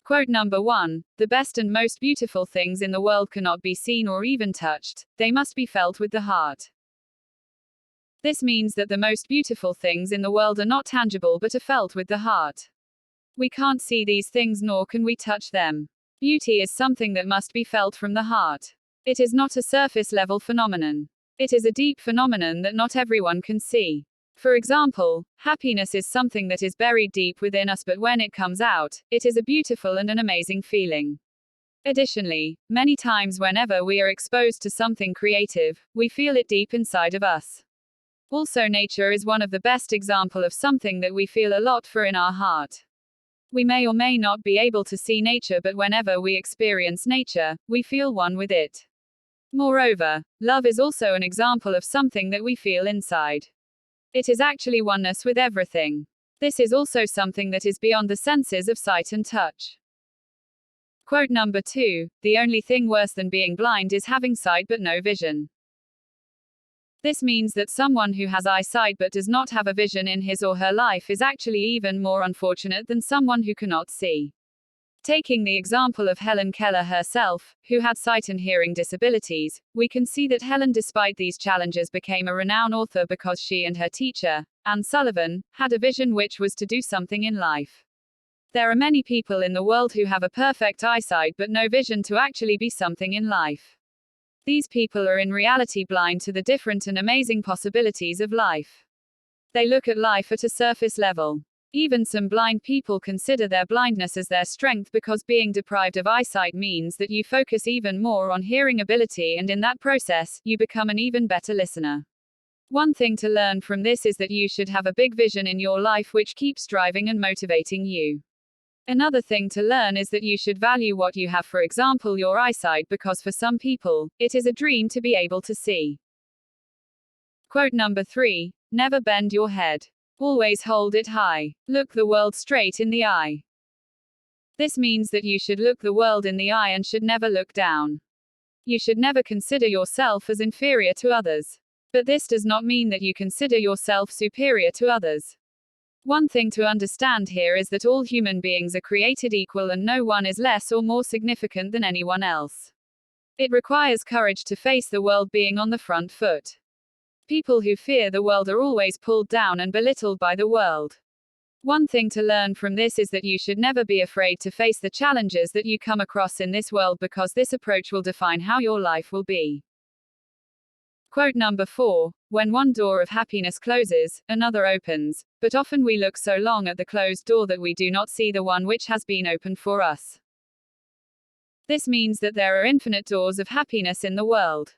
Quote number 1. The best and most beautiful things in the world cannot be seen or even touched, they must be felt with the heart. This means that the most beautiful things in the world are not tangible but are felt with the heart. We can't see these things nor can we touch them. Beauty is something that must be felt from the heart. It is not a surface level phenomenon. It is a deep phenomenon that not everyone can see. For example, happiness is something that is buried deep within us, but when it comes out, it is a beautiful and an amazing feeling. Additionally, many times whenever we are exposed to something creative, we feel it deep inside of us. Also, nature is one of the best examples of something that we feel a lot for in our heart. We may or may not be able to see nature, but whenever we experience nature, we feel one with it. Moreover, love is also an example of something that we feel inside. It is actually oneness with everything. This is also something that is beyond the senses of sight and touch. Quote number 2. The only thing worse than being blind is having sight but no vision. This means that someone who has eyesight but does not have a vision in his or her life is actually even more unfortunate than someone who cannot see. Taking the example of Helen Keller herself, who had sight and hearing disabilities, we can see that Helen, despite these challenges, became a renowned author because she and her teacher, Anne Sullivan, had a vision which was to do something in life. There are many people in the world who have a perfect eyesight but no vision to actually be something in life. These people are in reality blind to the different and amazing possibilities of life. They look at life at a surface level. Even some blind people consider their blindness as their strength because being deprived of eyesight means that you focus even more on hearing ability, and in that process, you become an even better listener. One thing to learn from this is that you should have a big vision in your life which keeps driving and motivating you. Another thing to learn is that you should value what you have, for example, your eyesight, because for some people, it is a dream to be able to see. Quote number 3. Never bend your head. Always hold it high. Look the world straight in the eye. This means that you should look the world in the eye and should never look down. You should never consider yourself as inferior to others. But this does not mean that you consider yourself superior to others. One thing to understand here is that all human beings are created equal and no one is less or more significant than anyone else. It requires courage to face the world being on the front foot. People who fear the world are always pulled down and belittled by the world. One thing to learn from this is that you should never be afraid to face the challenges that you come across in this world, because this approach will define how your life will be. Quote number 4. When one door of happiness closes, another opens, but often we look so long at the closed door that we do not see the one which has been opened for us. This means that there are infinite doors of happiness in the world.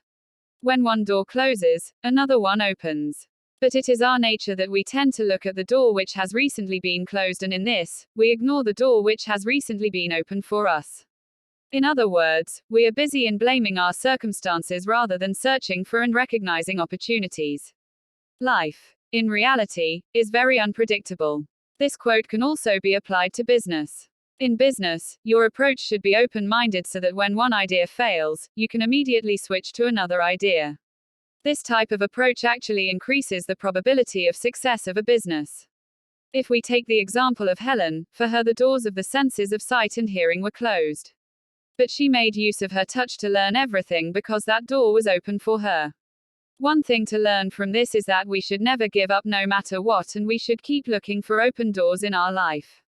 When one door closes, another one opens. But it is our nature that we tend to look at the door which has recently been closed, and in this, we ignore the door which has recently been opened for us. In other words, we are busy in blaming our circumstances rather than searching for and recognizing opportunities. Life, in reality, is very unpredictable. This quote can also be applied to business. In business, your approach should be open-minded so that when one idea fails, you can immediately switch to another idea. This type of approach actually increases the probability of success of a business. If we take the example of Helen, for her the doors of the senses of sight and hearing were closed. But she made use of her touch to learn everything because that door was open for her. One thing to learn from this is that we should never give up no matter what, and we should keep looking for open doors in our life.